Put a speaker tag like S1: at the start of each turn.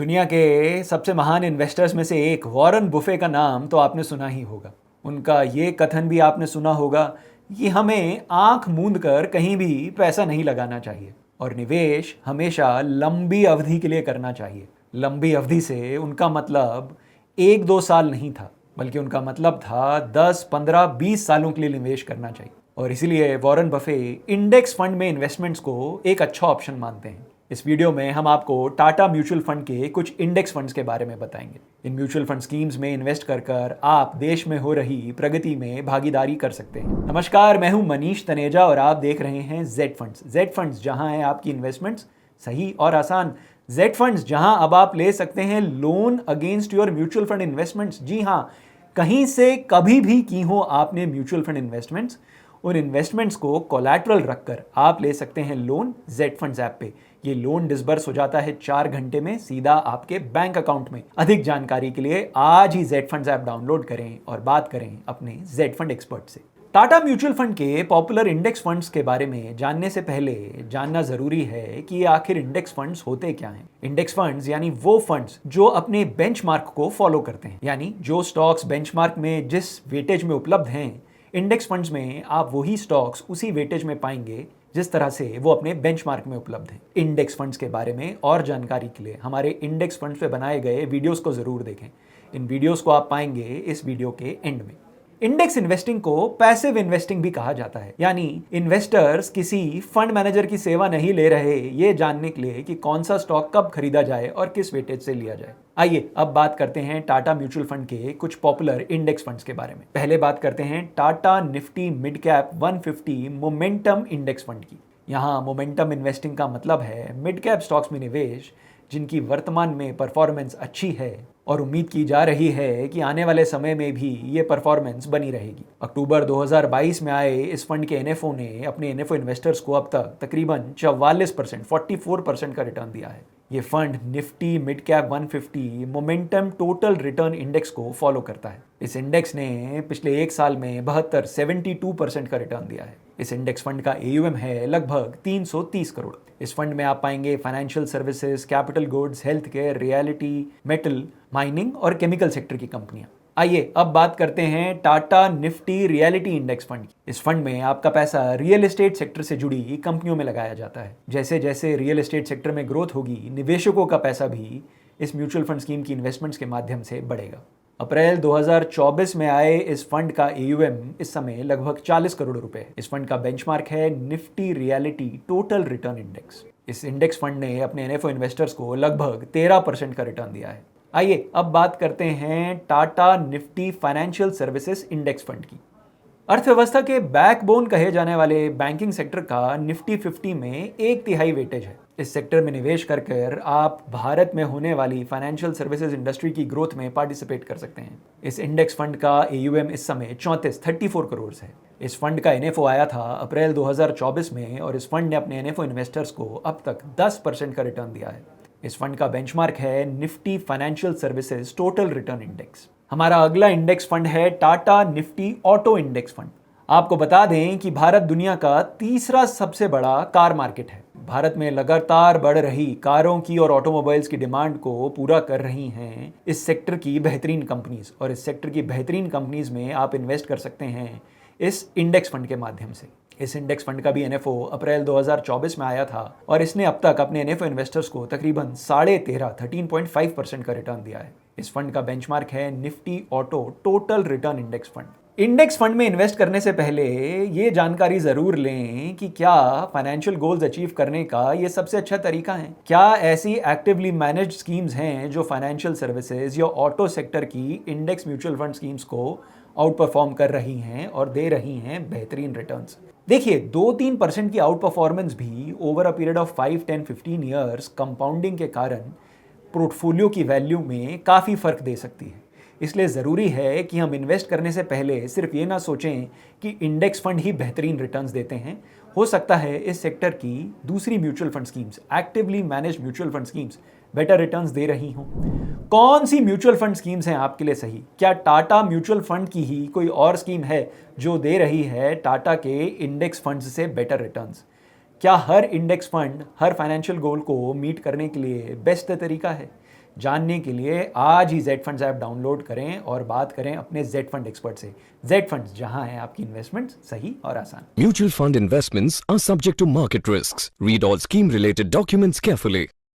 S1: दुनिया के सबसे महान इन्वेस्टर्स में से एक वॉरेन बुफे का नाम तो आपने सुना ही होगा। उनका ये कथन भी आपने सुना होगा कि हमें आंख मूंद कर कहीं भी पैसा नहीं लगाना चाहिए और निवेश हमेशा लंबी अवधि के लिए करना चाहिए। लंबी अवधि से उनका मतलब 1-2 साल नहीं था, बल्कि उनका मतलब था 10-15-20 सालों के लिए निवेश करना चाहिए। और इसीलिए वॉरेन बफे इंडेक्स फंड में इन्वेस्टमेंट्स को एक अच्छा ऑप्शन मानते हैं। इस वीडियो में हम आपको टाटा म्यूचुअल फंड के कुछ इंडेक्स फंड्स के बारे में बताएंगे। इन म्यूचुअल फंड स्कीम्स में इन्वेस्ट कर कर आप देश में हो रही प्रगति में भागीदारी कर सकते हैं। नमस्कार, मैं हूं मनीष तनेजा और आप देख रहे हैं जेड फंड्स। जेड फंड्स, जहां है आपकी इन्वेस्टमेंट्स सही और आसान। जेड फंड्स, जहां अब आप ले सकते हैं loan against your mutual fund investments. जी हां, कहीं से कभी भी की हो आपने म्यूचुअल फंड इन्वेस्टमेंट्स, उन इन्वेस्टमेंट्स को कोलैटरल रखकर आप ले सकते हैं लोन जेड फंड्स ऐप पे। ये लोन डिसबर्स हो जाता है 4 घंटे में सीधा आपके बैंक अकाउंट में। अधिक जानकारी के लिए आज ही जेड फंड्स ऐप डाउनलोड करें और बात करें अपने जेड फंड एक्सपर्ट से। टाटा म्यूचुअल फंड के पॉपुलर इंडेक्स फंड्स के बारे में जानने से पहले जानना जरूरी है कि आखिर इंडेक्स फंड्स होते क्या हैं। इंडेक्स फंड्स यानी वो फंड्स जो अपने बेंचमार्क को फॉलो करते हैं, यानी जो स्टॉक्स बेंचमार्क में जिस वेटेज में उपलब्ध हैं, इंडेक्स फंड्स में आप वही स्टॉक्स उसी वेटेज में पाएंगे जिस तरह से वो अपने बेंचमार्क में उपलब्ध हैं। इंडेक्स फंड्स के बारे में और जानकारी के लिए हमारे इंडेक्स फंड्स पे बनाए गए वीडियोस को जरूर देखें। इन वीडियोस को आप पाएंगे इस वीडियो के एंड में। इंडेक्स इन्वेस्टिंग को पैसिव इन्वेस्टिंग भी कहा जाता है, यानी इन्वेस्टर्स किसी फंड मैनेजर की सेवा नहीं ले रहे ये जानने के लिए कि कौन सा स्टॉक कब खरीदा जाए और किस वेटेज से लिया जाए। आइए अब बात करते हैं टाटा म्यूचुअल फंड के कुछ पॉपुलर इंडेक्स फंड्स के बारे में। पहले बात करते हैं Tata Nifty mid cap 150 momentum index fund की। यहाँ मोमेंटम इन्वेस्टिंग का मतलब है मिड कैप स्टॉक्स में निवेश जिनकी वर्तमान में परफॉर्मेंस अच्छी है और उम्मीद की जा रही है कि आने वाले समय में भी ये परफॉर्मेंस बनी रहेगी। अक्टूबर 2022 में आए इस फंड के एनएफओ ने अपने एनएफओ इन्वेस्टर्स को अब तक तकरीबन 44% 44% का रिटर्न दिया है। ये fund Nifty mid cap 150 momentum total return index को फॉलो करता है। इस इंडेक्स ने पिछले एक साल में 72% का रिटर्न दिया है। इस इंडेक्स फंड का एयूएम है लगभग 330 करोड़। इस फंड में आप पाएंगे financial services, capital goods, health care, reality, metal, mining और केमिकल सेक्टर की कंपनियां। आइए अब बात करते हैं Tata Nifty reality index fund की। इस फंड में आपका पैसा रियल एस्टेट सेक्टर से जुड़ी कंपनियों में लगाया जाता है। जैसे जैसे रियल एस्टेट सेक्टर में ग्रोथ होगी, निवेशकों का पैसा भी इस म्यूचुअल फंड स्कीम की इन्वेस्टमेंट्स के माध्यम से बढ़ेगा। अप्रैल 2024 में आए इस फंड का एयूएम इस समय लगभग 40 करोड़ रुपए है। इस फंड का बेंचमार्क है Nifty reality total return index. इस इंडेक्स फंड ने अपने एनएफओ इन्वेस्टर्स को लगभग 13% का रिटर्न दिया है। आइए अब बात करते हैं Tata Nifty financial services index fund की। अर्थव्यवस्था के बैकबोन कहे जाने वाले बैंकिंग सेक्टर का निफ्टी 50 में 1/3 वेटेज है। इस सेक्टर में निवेश कर आप भारत में होने वाली फाइनेंशियल सर्विसेज इंडस्ट्री की ग्रोथ में पार्टिसिपेट कर सकते हैं। इस इंडेक्स फंड का एयूएम इस समय 34 करोड़ है। इस फंड का एनएफओ आया था अप्रैल 2024 में और इस फंड ने अपने एनएफओ इन्वेस्टर्स को अब तक 10% का रिटर्न दिया है। इस फंड का बेंचमार्क है Nifty financial services total return index. हमारा अगला इंडेक्स फंड है Tata Nifty auto index fund. आपको बता दें कि भारत दुनिया का तीसरा सबसे बड़ा कार मार्केट है। भारत में लगातार बढ़ रही कारों की और ऑटोमोबाइल्स की डिमांड को पूरा कर रही हैं इस सेक्टर की बेहतरीन कंपनीज, और इस सेक्टर की बेहतरीन कंपनीज में आप इन्वेस्ट कर सकते हैं इस इंडेक्स फंड के माध्यम से। इस इंडेक्स फंड का भी एनएफओ अप्रैल 2024 में आया था और इसने अब तक अपने एनएफओ इन्वेस्टर्स को तकरीबन 13.5% का रिटर्न दिया है। इस फंड का बेंचमार्क है Nifty auto total return index fund. Index fund में इन्वेस्ट करने से पहले ये जानकारी जरूर लें कि क्या फाइनेंशियल गोल्स अचीव करने का ये सबसे अच्छा तरीका है। क्या ऐसी एक्टिवली मैनेज्ड स्कीम्स हैं जो फाइनेंशियल सर्विसेज या ऑटो सेक्टर की इंडेक्स म्यूचुअल फंड स्कीम्स को आउट परफॉर्म कर रही हैं और दे रही हैं बेहतरीन रिटर्न्स। देखिए, 2-3% की आउट परफॉर्मेंस भी over a period of 5, 10, 15 years compounding के कारण पोर्टफोलियो की वैल्यू में काफ़ी फर्क दे सकती है। इसलिए ज़रूरी है कि हम इन्वेस्ट करने से पहले सिर्फ ये ना सोचें कि इंडेक्स फंड ही बेहतरीन रिटर्न्स देते हैं। हो सकता है इस सेक्टर की दूसरी mutual fund schemes, actively managed mutual fund schemes, better returns दे रही हों। कौन सी म्यूचुअल फंड स्कीम्स हैं आपके लिए सही? क्या टाटा म्यूचुअल फंड की ही कोई और स्कीम है जो दे रही है टाटा के इंडेक्स फंड्स से बेटर रिटर्न्स? क्या हर इंडेक्स फंड हर फाइनेंशियल गोल को मीट करने के लिए बेस्ट तरीका है? जानने के लिए आज ही जेड फंड्स ऐप डाउनलोड करें और बात करें अपने जेड फंड एक्सपर्ट से। जेड फंड्स, जहां है आपकी इन्वेस्टमेंट सही और आसान।
S2: Mutual fund investments are subject to market risks. Read all scheme related documents carefully.